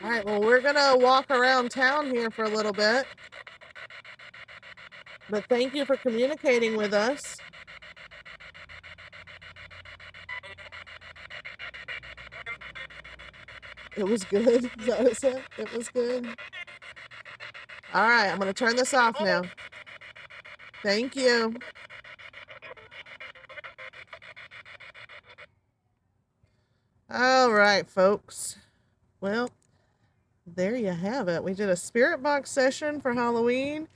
All right, well, we're going to walk around town here for a little bit. But thank you for communicating with us. It was good. Is that what it said? It was good. All right, I'm going to turn this off now. Thank you. All right, folks. Well, there you have it. We did a spirit box session for Halloween.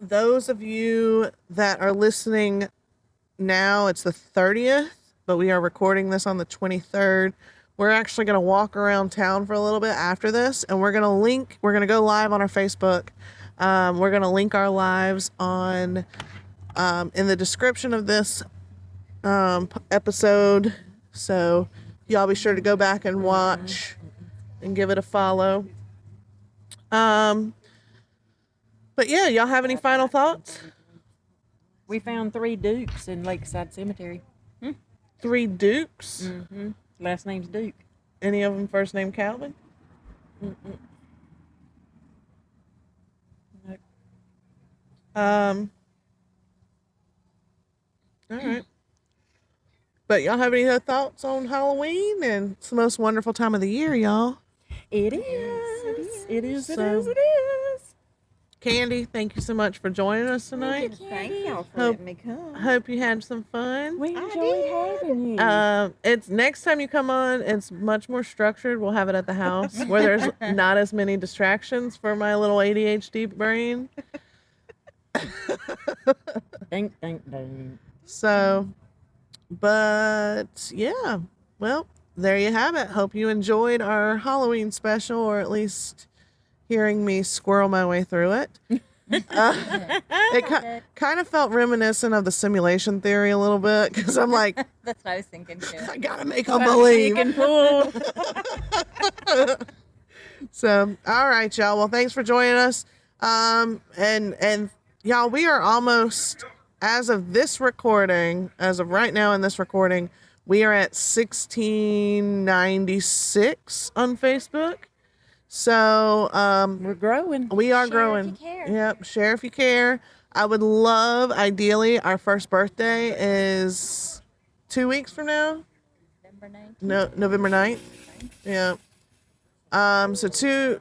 Those of you that are listening now, it's the 30th, but we are recording this on the 23rd. We're actually going to walk around town for a little bit after this, and we're going to go live on our Facebook. We're going to link our lives on in the description of this episode. So y'all be sure to go back and watch and give it a follow. But yeah, y'all have any final thoughts? We found 3 Dukes in Lakeside Cemetery. 3 Dukes? Mm-hmm. Last name's Duke. Any of them first name Calvin? Mm-mm. Nope. All right. But y'all have any other thoughts on Halloween? And it's the most wonderful time of the year, y'all. It is. It is. So- It is. Candy, thank you so much for joining us tonight. Thank y'all for Hope- letting me come. Hope you had some fun. We enjoyed having you. It's next time you come on, it's much more structured. We'll have it at the house where there's not as many distractions for my little ADHD brain. Ding. So, but yeah, well, there you have it. Hope you enjoyed our Halloween special, or at least hearing me squirrel my way through it. It kind of felt reminiscent of the simulation theory a little bit, because I'm like, That's what I was thinking too. I gotta make them believe. Chicken pool. So, all right, y'all. Well, thanks for joining us. And y'all, we are almost, as of this recording, as of right now in this recording, we are at 1696 on Facebook. So, We're growing. we are Share if growing. you care. Yep. Share if you care. I would love, ideally, our first birthday is 2 weeks from now. November 9th. No, November 9th. Yeah. So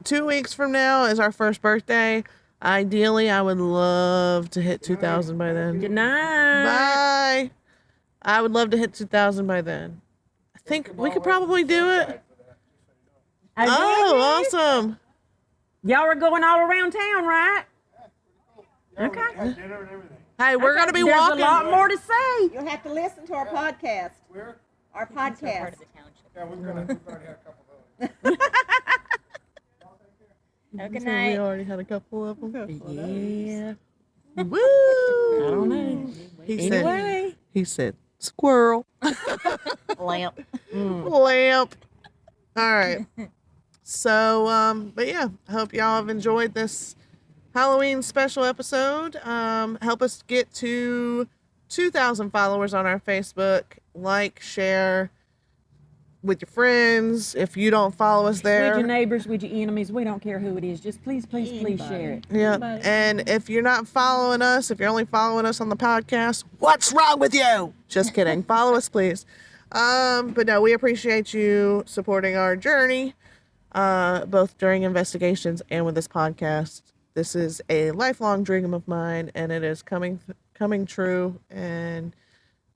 two weeks from now is our first birthday. Ideally, I would love to hit 2,000 by then. Good night. Bye. I would love to hit 2,000 by then. I think we could probably do it. Oh, awesome. Y'all are going all around town, right? Okay. Hey, we're going to be There's walking. a lot more to say. You'll have to listen to our podcast. Where? Our Part podcast. of the township. Yeah, we've already had a couple of those. Oh, good We night. already had a couple of them. Yeah. Woo! I don't know. He said, Anyway. squirrel. Lamp. Lamp. All right. So, but yeah, I hope y'all have enjoyed this Halloween special episode. Help us get to 2,000 followers on our Facebook. Like, share with your friends. If you don't follow us With there, your neighbors, with your enemies, we don't care who it is. Just please share it. yeah. And if you're not following us, if you're only following us on the podcast, what's wrong with you? Just kidding. Follow us, please. But no, we appreciate you supporting our journey, both during investigations and with this podcast. This is a lifelong dream of mine, and it is coming true, and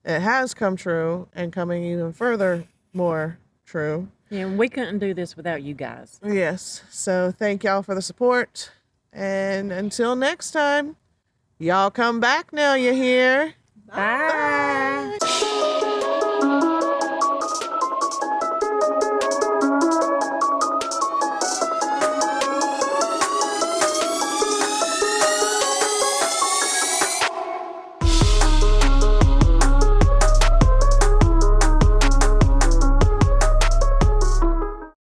it has come true, and coming even further more true. Yeah, we couldn't do this without you guys. Yes. So thank y'all for the support. And until next time, y'all come back now, you hear? Bye. Bye.